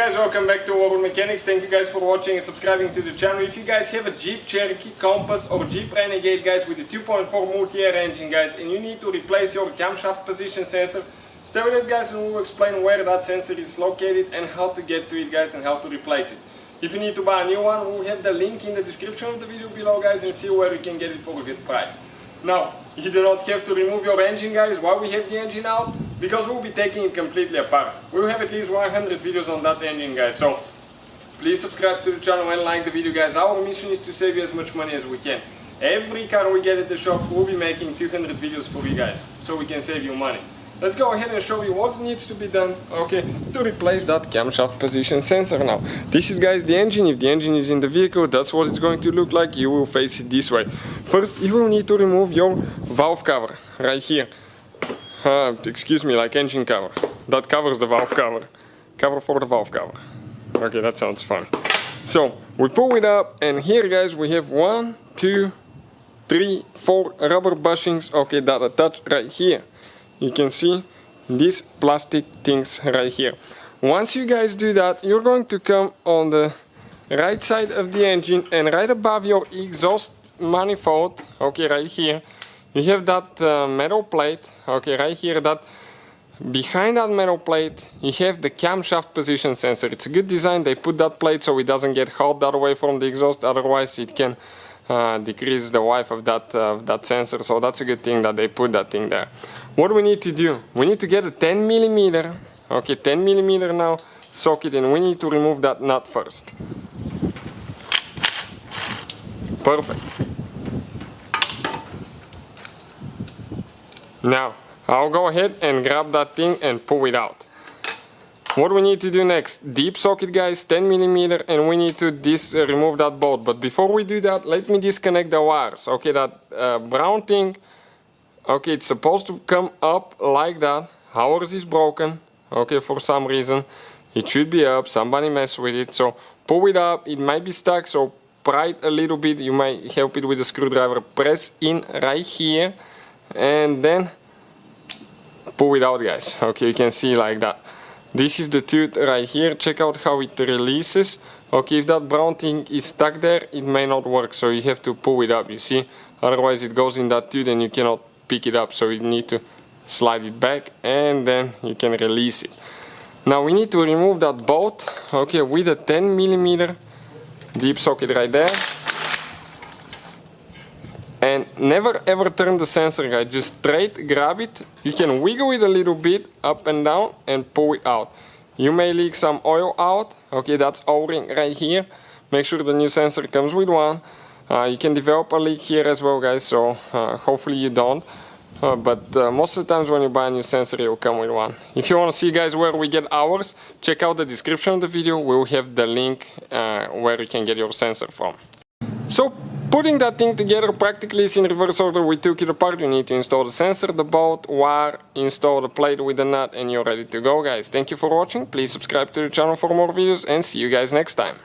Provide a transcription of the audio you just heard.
guys, welcome back to World Mechanics. Thank you guys for watching and subscribing to the channel. If you guys have a Jeep Cherokee, Compass or Jeep Renegade guys with a 2.4 multi-air engine guys, and you need to replace your camshaft position sensor, stay with us guys and we will explain where that sensor is located and how to get to it guys and how to replace it. If you need to buy a new one, we'll have the link in the description of the video below guys, and see where you can get it for a good price. Now, you do not have to remove your engine guys while we have the engine out, because we'll be taking it completely apart. We'll have at least 100 videos on that engine guys, so please subscribe to the channel and like the video guys. Our mission is to save you as much money as we can. Every car we get at the shop, we'll be making 200 videos for you guys, so we can save you money. Let's go ahead and show you what needs to be done, okay, to replace that camshaft position sensor. Now, this is guys the engine. If the engine is in the vehicle, that's what it's going to look like. You will face it this way. First, you will need to remove your valve cover right here. Excuse me, like engine cover. That covers the valve cover. Cover for the valve cover. Okay, that sounds fun. So, we pull it up, and here guys we have 1, 2, 3, 4 rubber bushings, okay, that attach right here. You can see these plastic things right here. Once you guys do that, you're going to come on the right side of the engine, and right above your exhaust manifold, okay, right here, you have that metal plate, okay, right here. That behind that metal plate, you have the camshaft position sensor. It's a good design. They put that plate so it doesn't get hot that way from the exhaust. Otherwise, it can decrease the life of that sensor. So that's a good thing that they put that thing there. What do we need to do? We need to get a 10 millimeter, okay, 10 millimeter now socket, and we need to remove that nut first. Perfect. Now, I'll go ahead and grab that thing and pull it out. What we need to do next? Deep socket guys, 10 millimeter, and we need to remove that bolt. But before we do that, let me disconnect the wires. Okay, that brown thing, okay, it's supposed to come up like that. Ours is broken, okay, for some reason. It should be up, somebody messed with it. So pull it up, it might be stuck, so pry it a little bit. You might help it with a screwdriver. Press in right here, and then pull it out guys. Okay, you can see like that. This is the tooth right here. Check out how it releases. Okay, if that brown thing is stuck there, it may not work, so you have to pull it up, you see. Otherwise it goes in that tooth and you cannot pick it up, so you need to slide it back and then you can release it. Now we need to remove that bolt, okay, with a 10 millimeter deep socket right there. And never ever turn the sensor guys, just straight grab it. You can wiggle it a little bit up and down and pull it out. You may leak some oil out, okay, that's O-ring right here. Make sure the new sensor comes with one. You can develop a leak here as well guys, so hopefully you don't. But most of the times when you buy a new sensor, it will come with one. If you want to see guys where we get ours, check out the description of the video. We will have the link where you can get your sensor from. So putting that thing together practically is in reverse order. We took it apart. You need to install the sensor, the bolt, wire, install the plate with the nut, and you're ready to go guys. Thank you for watching. Please subscribe to the channel for more videos, and see you guys next time.